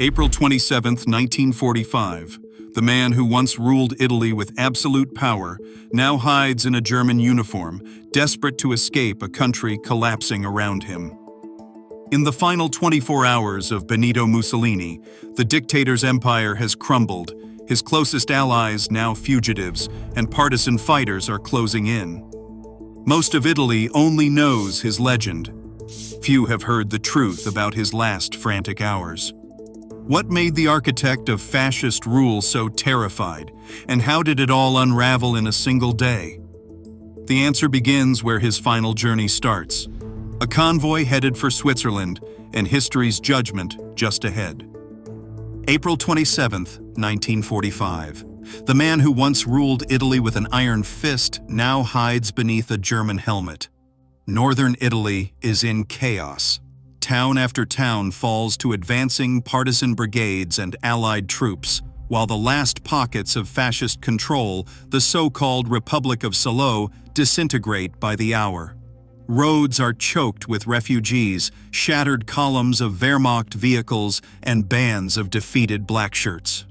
April 27, 1945. The man who once ruled Italy with absolute power now hides in a German uniform, desperate to escape a country collapsing around him. In the final 24 hours of Benito Mussolini, the dictator's empire has crumbled, his closest allies now fugitives, and partisan fighters are closing in. Most of Italy only knows his legend. Few have heard the truth about his last frantic hours. What made the architect of fascist rule so terrified, and how did it all unravel in a single day? The answer begins where his final journey starts. A convoy headed for Switzerland, and history's judgment just ahead. April 27, 1945. The man who once ruled Italy with an iron fist now hides beneath a German helmet. Northern Italy is in chaos. Town after town falls to advancing partisan brigades and Allied troops, while the last pockets of fascist control, the so-called Republic of Salo, disintegrate by the hour. Roads are choked with refugees, shattered columns of Wehrmacht vehicles, and bands of defeated blackshirts.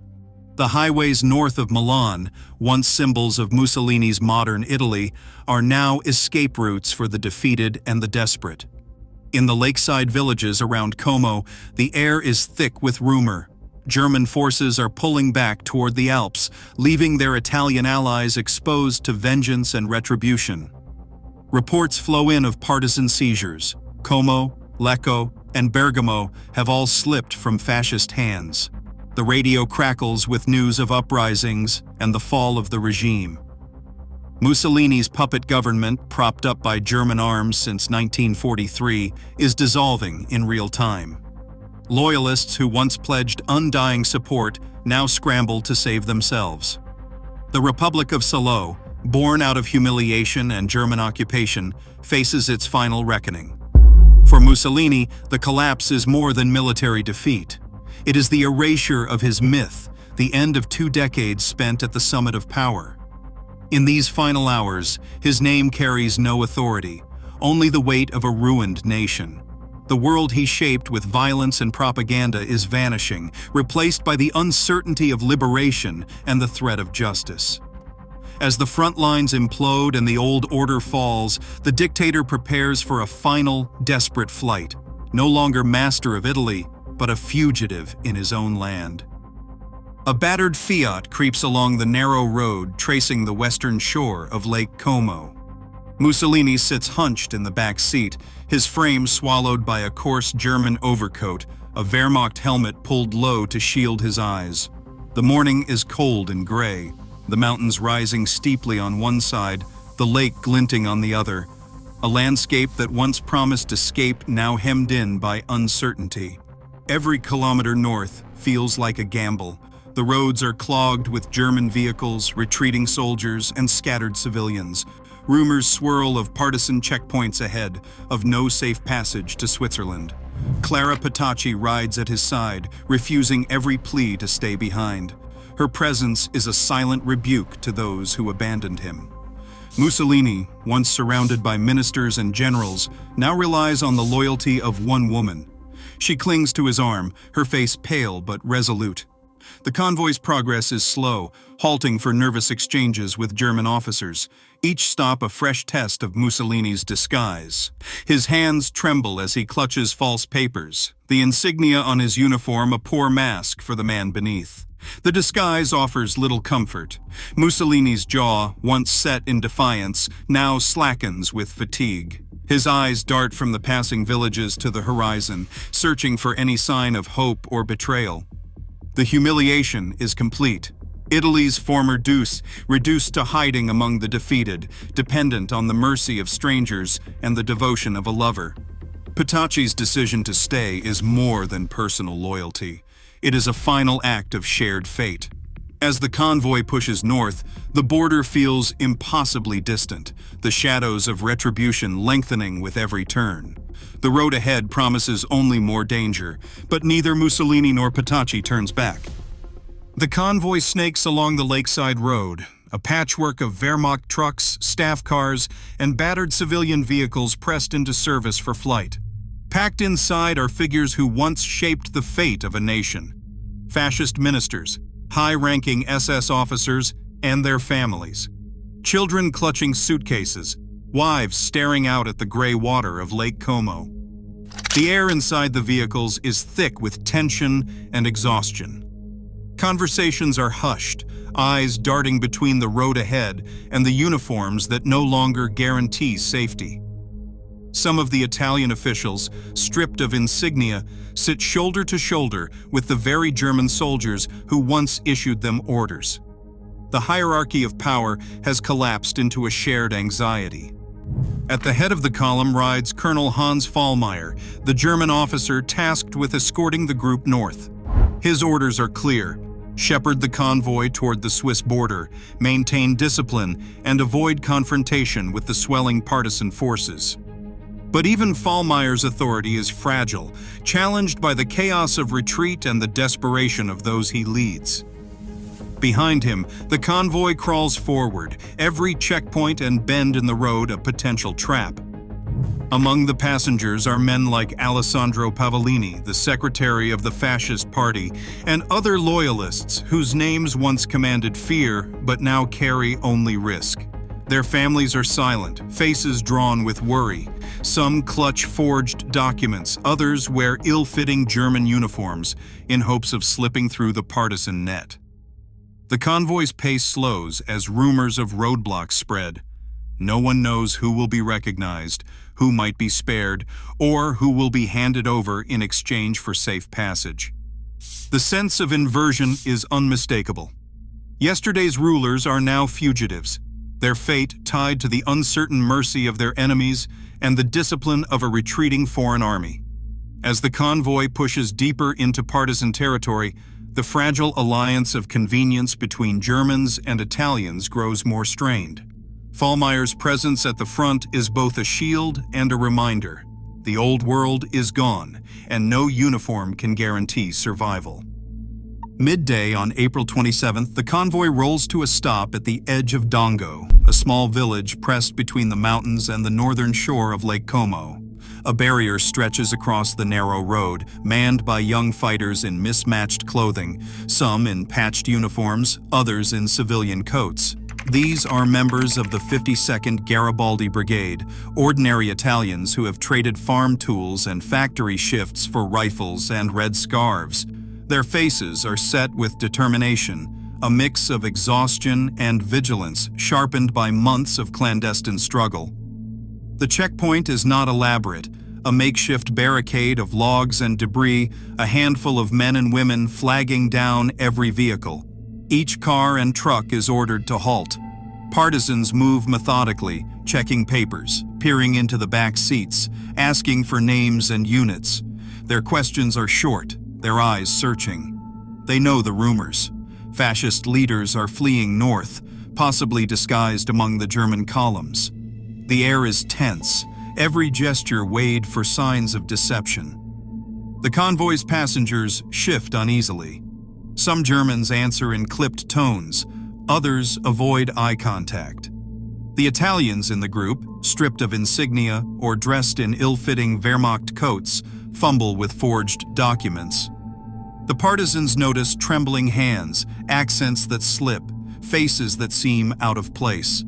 The highways north of Milan, once symbols of Mussolini's modern Italy, are now escape routes for the defeated and the desperate. In the lakeside villages around Como, the air is thick with rumor. German forces are pulling back toward the Alps, leaving their Italian allies exposed to vengeance and retribution. Reports flow in of partisan seizures. Como, Lecco, and Bergamo have all slipped from fascist hands. The radio crackles with news of uprisings and the fall of the regime. Mussolini's puppet government, propped up by German arms since 1943, is dissolving in real time. Loyalists who once pledged undying support now scramble to save themselves. The Republic of Salo, born out of humiliation and German occupation, faces its final reckoning. For Mussolini, the collapse is more than military defeat. It is the erasure of his myth, the end of 2 decades spent at the summit of power. In these final hours, his name carries no authority, only the weight of a ruined nation. The world he shaped with violence and propaganda is vanishing, replaced by the uncertainty of liberation and the threat of justice. As the front lines implode and the old order falls, the dictator prepares for a final, desperate flight, no longer master of Italy, but a fugitive in his own land. A battered Fiat creeps along the narrow road tracing the western shore of Lake Como. Mussolini sits hunched in the back seat, his frame swallowed by a coarse German overcoat, a Wehrmacht helmet pulled low to shield his eyes. The morning is cold and gray, the mountains rising steeply on one side, the lake glinting on the other. A landscape that once promised escape now hemmed in by uncertainty. Every kilometer north feels like a gamble. The roads are clogged with German vehicles, retreating soldiers, and scattered civilians. Rumors swirl of partisan checkpoints ahead, of no safe passage to Switzerland. Clara Petacci rides at his side, refusing every plea to stay behind. Her presence is a silent rebuke to those who abandoned him. Mussolini, once surrounded by ministers and generals, now relies on the loyalty of one woman. She clings to his arm, her face pale but resolute. The convoy's progress is slow, halting for nervous exchanges with German officers, each stop a fresh test of Mussolini's disguise. His hands tremble as he clutches false papers, the insignia on his uniform a poor mask for the man beneath. The disguise offers little comfort. Mussolini's jaw, once set in defiance, now slackens with fatigue. His eyes dart from the passing villages to the horizon, searching for any sign of hope or betrayal. The humiliation is complete. Italy's former deuce, reduced to hiding among the defeated, dependent on the mercy of strangers and the devotion of a lover. Petacci's decision to stay is more than personal loyalty. It is a final act of shared fate. As the convoy pushes north, the border feels impossibly distant, the shadows of retribution lengthening with every turn. The road ahead promises only more danger, but neither Mussolini nor Petacci turns back. The convoy snakes along the lakeside road, a patchwork of Wehrmacht trucks, staff cars, and battered civilian vehicles pressed into service for flight. Packed inside are figures who once shaped the fate of a nation. fascist ministers, high-ranking SS officers, and their families. Children clutching suitcases, wives staring out at the gray water of Lake Como. The air inside the vehicles is thick with tension and exhaustion. Conversations are hushed, eyes darting between the road ahead and the uniforms that no longer guarantee safety. Some of the Italian officials, stripped of insignia, sit shoulder to shoulder with the very German soldiers who once issued them orders. The hierarchy of power has collapsed into a shared anxiety. At the head of the column rides Colonel Hans Fallmeyer, the German officer tasked with escorting the group north. His orders are clear: shepherd the convoy toward the Swiss border, maintain discipline, and avoid confrontation with the swelling partisan forces. But even Fallmeyer's authority is fragile, challenged by the chaos of retreat and the desperation of those he leads. Behind him, the convoy crawls forward, every checkpoint and bend in the road a potential trap. Among the passengers are men like Alessandro Pavellini, the secretary of the Fascist Party, and other loyalists whose names once commanded fear but now carry only risk. Their families are silent, faces drawn with worry. Some clutch forged documents, others wear ill-fitting German uniforms in hopes of slipping through the partisan net. The convoy's pace slows as rumors of roadblocks spread. No one knows who will be recognized, who might be spared, or who will be handed over in exchange for safe passage. The sense of inversion is unmistakable. Yesterday's rulers are now fugitives, their fate tied to the uncertain mercy of their enemies and the discipline of a retreating foreign army. As the convoy pushes deeper into partisan territory, the fragile alliance of convenience between Germans and Italians grows more strained. Fallmeyer's presence at the front is both a shield and a reminder. The old world is gone, and no uniform can guarantee survival. Midday on April 27th, the convoy rolls to a stop at the edge of Dongo, a small village pressed between the mountains and the northern shore of Lake Como. A barrier stretches across the narrow road, manned by young fighters in mismatched clothing, some in patched uniforms, others in civilian coats. These are members of the 52nd Garibaldi Brigade, ordinary Italians who have traded farm tools and factory shifts for rifles and red scarves. Their faces are set with determination, a mix of exhaustion and vigilance sharpened by months of clandestine struggle. The checkpoint is not elaborate, a makeshift barricade of logs and debris, a handful of men and women flagging down every vehicle. Each car and truck is ordered to halt. Partisans move methodically, checking papers, peering into the back seats, asking for names and units. Their questions are short, their eyes searching. They know the rumors. Fascist leaders are fleeing north, possibly disguised among the German columns. The air is tense, every gesture weighed for signs of deception. The convoy's passengers shift uneasily. Some Germans answer in clipped tones, others avoid eye contact. The Italians in the group, stripped of insignia or dressed in ill-fitting Wehrmacht coats, fumble with forged documents. The partisans notice trembling hands, accents that slip, faces that seem out of place.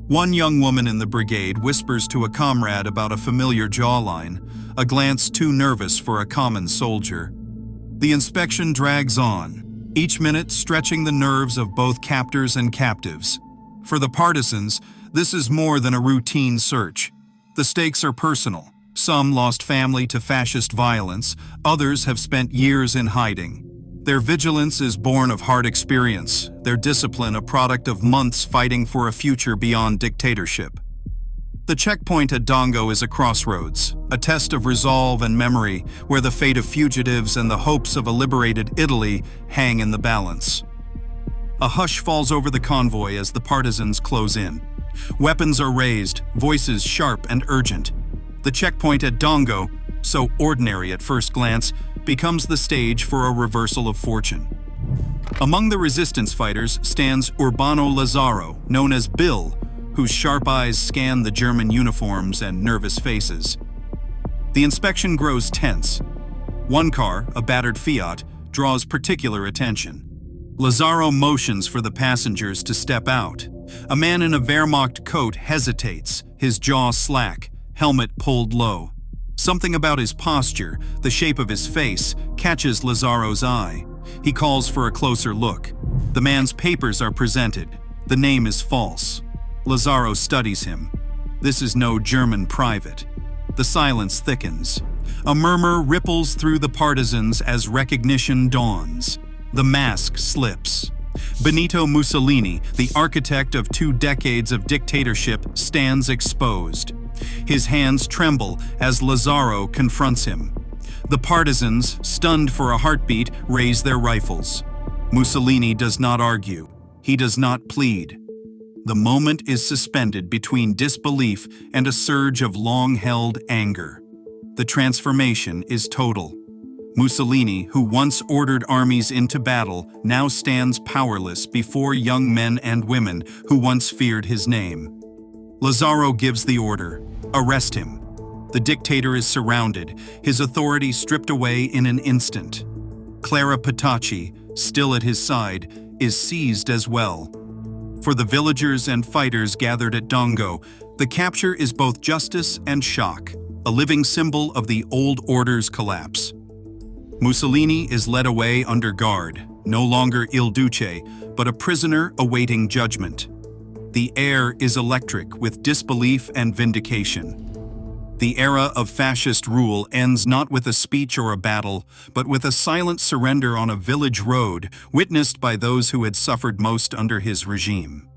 One young woman in the brigade whispers to a comrade about a familiar jawline, a glance too nervous for a common soldier. The inspection drags on, each minute stretching the nerves of both captors and captives. For the partisans, this is more than a routine search. The stakes are personal. Some lost family to fascist violence, others have spent years in hiding. Their vigilance is born of hard experience, their discipline a product of months fighting for a future beyond dictatorship. The checkpoint at Dongo is a crossroads, a test of resolve and memory, where the fate of fugitives and the hopes of a liberated Italy hang in the balance. A hush falls over the convoy as the partisans close in. Weapons are raised, voices sharp and urgent. The checkpoint at Dongo, so ordinary at first glance, becomes the stage for a reversal of fortune. Among the resistance fighters stands Urbano Lazzaro, known as Bill, whose sharp eyes scan the German uniforms and nervous faces. The inspection grows tense. One car, a battered Fiat, draws particular attention. Lazzaro motions for the passengers to step out. A man in a Wehrmacht coat hesitates, his jaw slack, helmet pulled low. Something about his posture, the shape of his face, catches Lazzaro's eye. He calls for a closer look. The man's papers are presented. The name is false. Lazzaro studies him. This is no German private. The silence thickens. A murmur ripples through the partisans as recognition dawns. The mask slips. Benito Mussolini, the architect of 2 decades of dictatorship, stands exposed. His hands tremble as Lazzaro confronts him. The partisans, stunned for a heartbeat, raise their rifles. Mussolini does not argue. He does not plead. The moment is suspended between disbelief and a surge of long-held anger. The transformation is total. Mussolini, who once ordered armies into battle, now stands powerless before young men and women who once feared his name. Lazzaro gives the order: arrest him. The dictator is surrounded, his authority stripped away in an instant. Clara Petacci, still at his side, is seized as well. For the villagers and fighters gathered at Dongo, the capture is both justice and shock, a living symbol of the old order's collapse. Mussolini is led away under guard, no longer Il Duce, but a prisoner awaiting judgment. The air is electric with disbelief and vindication. The era of fascist rule ends not with a speech or a battle, but with a silent surrender on a village road, witnessed by those who had suffered most under his regime.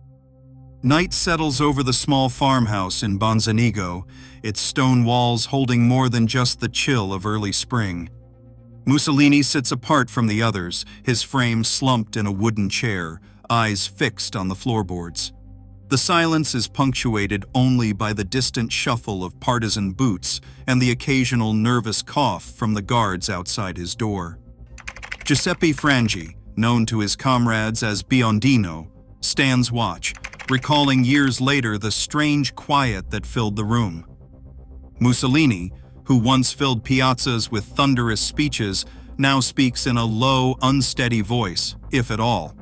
Night settles over the small farmhouse in Bonzanigo, its stone walls holding more than just the chill of early spring. Mussolini sits apart from the others, his frame slumped in a wooden chair, eyes fixed on the floorboards. The silence is punctuated only by the distant shuffle of partisan boots and the occasional nervous cough from the guards outside his door. Giuseppe Frangi, known to his comrades as Biondino, stands watch, recalling years later the strange quiet that filled the room. Mussolini, who once filled piazzas with thunderous speeches, now speaks in a low, unsteady voice, if at all.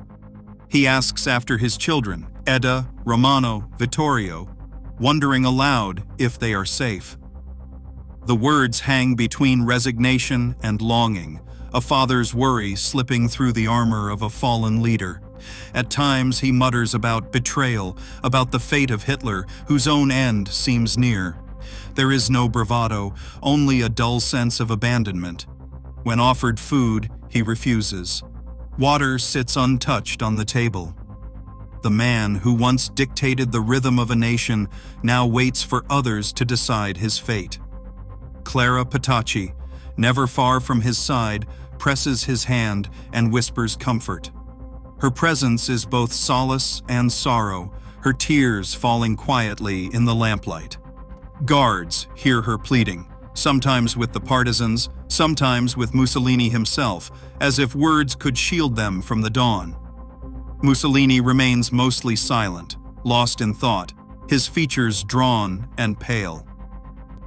He asks after his children, Edda, Romano, Vittorio, wondering aloud if they are safe. The words hang between resignation and longing, a father's worry slipping through the armor of a fallen leader. At times he mutters about betrayal, about the fate of Hitler, whose own end seems near. There is no bravado, only a dull sense of abandonment. When offered food, he refuses. Water sits untouched on the table. The man who once dictated the rhythm of a nation now waits for others to decide his fate. Clara Petacci, never far from his side, presses his hand and whispers comfort. Her presence is both solace and sorrow, her tears falling quietly in the lamplight. Guards hear her pleading, sometimes with the partisans, sometimes with Mussolini himself, as if words could shield them from the dawn. Mussolini remains mostly silent, lost in thought, his features drawn and pale.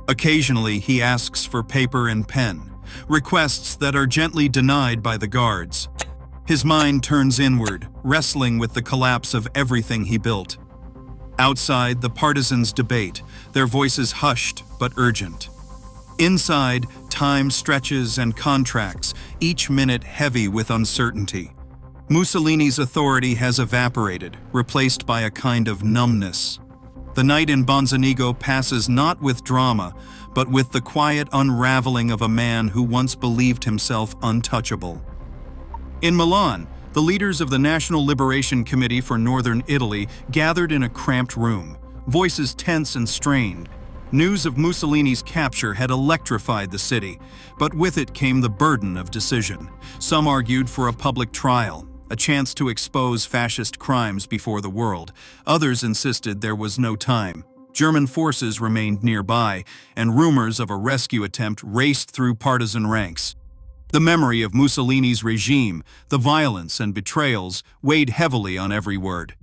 Occasionally he asks for paper and pen, requests that are gently denied by the guards. His mind turns inward, wrestling with the collapse of everything he built. Outside, the partisans debate, their voices hushed but urgent. Inside, time stretches and contracts, each minute heavy with uncertainty. Mussolini's authority has evaporated, replaced by a kind of numbness. The night in Bonzanigo passes not with drama, but with the quiet unraveling of a man who once believed himself untouchable. In Milan, the leaders of the National Liberation Committee for Northern Italy gathered in a cramped room, voices tense and strained. News of Mussolini's capture had electrified the city, but with it came the burden of decision. Some argued for a public trial, a chance to expose fascist crimes before the world. Others insisted there was no time. German forces remained nearby, and rumors of a rescue attempt raced through partisan ranks. The memory of Mussolini's regime, the violence and betrayals, weighed heavily on every word.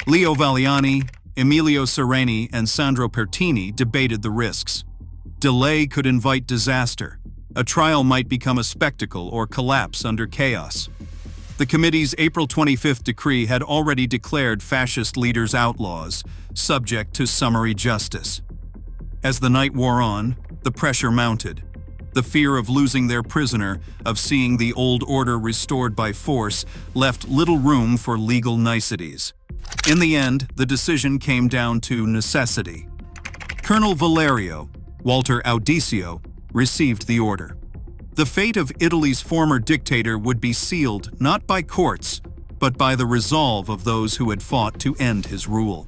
Leo Valiani, Emilio Sereni, and Sandro Pertini debated the risks. Delay could invite disaster. A trial might become a spectacle or collapse under chaos. The committee's April 25th decree had already declared fascist leaders outlaws, subject to summary justice. As the night wore on, the pressure mounted. The fear of losing their prisoner, of seeing the old order restored by force, left little room for legal niceties. In the end, the decision came down to necessity. Colonel Valerio, Walter Audicio, received the order. The fate of Italy's former dictator would be sealed not by courts, but by the resolve of those who had fought to end his rule.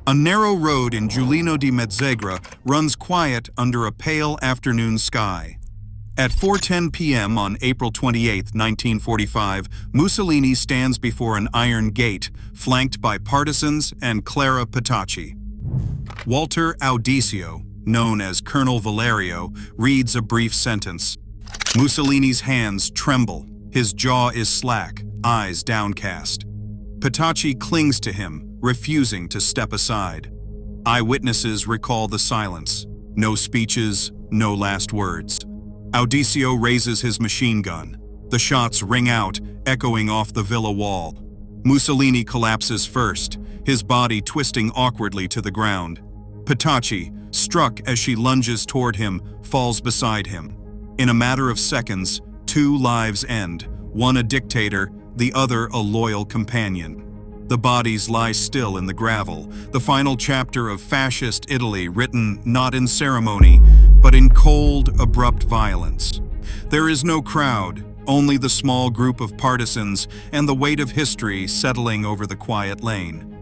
A narrow road in Giuliano di Mezzegra runs quiet under a pale afternoon sky. At 4:10 p.m. on April 28, 1945, Mussolini stands before an iron gate, flanked by partisans and Clara Petacci. Walter Audicio, known as Colonel Valerio, reads a brief sentence. Mussolini's hands tremble, his jaw is slack, eyes downcast. Petacci clings to him, refusing to step aside. Eyewitnesses recall the silence. No speeches, no last words. Audicio raises his machine gun. The shots ring out, echoing off the villa wall. Mussolini collapses first, his body twisting awkwardly to the ground. Petacci, struck as she lunges toward him, falls beside him. In a matter of seconds, 2 lives end, one a dictator, the other a loyal companion. The bodies lie still in the gravel, the final chapter of fascist Italy written not in ceremony, but in cold, abrupt violence. There is no crowd, only the small group of partisans and the weight of history settling over the quiet lane.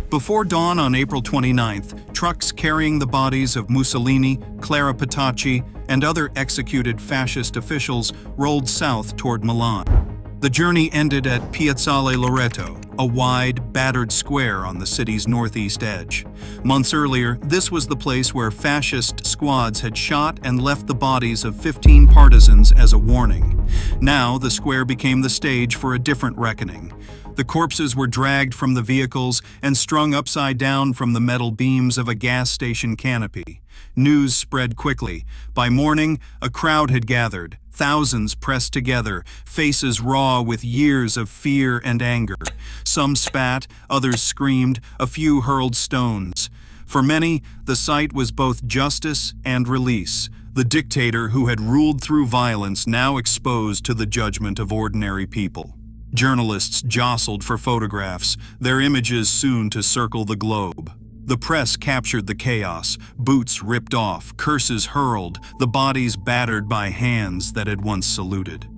Before dawn on April 29th, trucks carrying the bodies of Mussolini, Clara Petacci, and other executed fascist officials rolled south toward Milan. The journey ended at Piazzale Loreto, a wide, battered square on the city's northeast edge. Months earlier, this was the place where fascist squads had shot and left the bodies of 15 partisans as a warning. Now, the square became the stage for a different reckoning. The corpses were dragged from the vehicles and strung upside down from the metal beams of a gas station canopy. News spread quickly. By morning, a crowd had gathered, thousands pressed together, faces raw with years of fear and anger. Some spat, others screamed, a few hurled stones. For many, the sight was both justice and release. The dictator who had ruled through violence now exposed to the judgment of ordinary people. Journalists jostled for photographs, their images soon to circle the globe. The press captured the chaos, boots ripped off, curses hurled, the bodies battered by hands that had once saluted.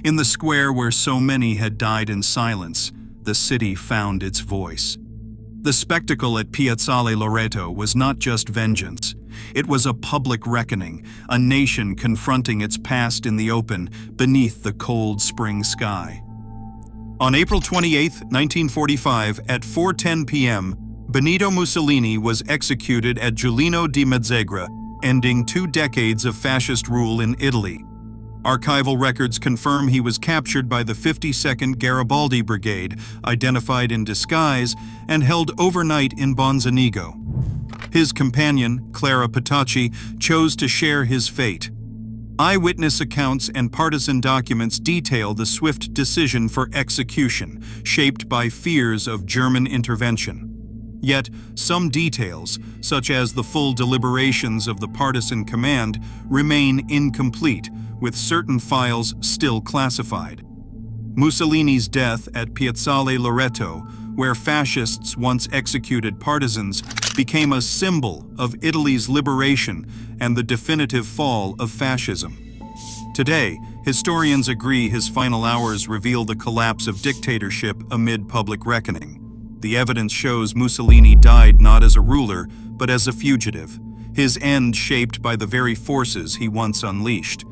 In the square where so many had died in silence, the city found its voice. The spectacle at Piazzale Loreto was not just vengeance. It was a public reckoning, a nation confronting its past in the open, beneath the cold spring sky. On April 28, 1945, at 4:10 p.m., Benito Mussolini was executed at Giuliano di Mezzegra, ending 2 decades of fascist rule in Italy. Archival records confirm he was captured by the 52nd Garibaldi Brigade, identified in disguise, and held overnight in Bonzanigo. His companion, Clara Petacci, chose to share his fate. Eyewitness accounts and partisan documents detail the swift decision for execution, shaped by fears of German intervention. Yet, some details, such as the full deliberations of the partisan command, remain incomplete, with certain files still classified. Mussolini's death at Piazzale Loreto, where fascists once executed partisans, became a symbol of Italy's liberation and the definitive fall of fascism. Today, historians agree his final hours reveal the collapse of dictatorship amid public reckoning. The evidence shows Mussolini died not as a ruler, but as a fugitive, his end shaped by the very forces he once unleashed.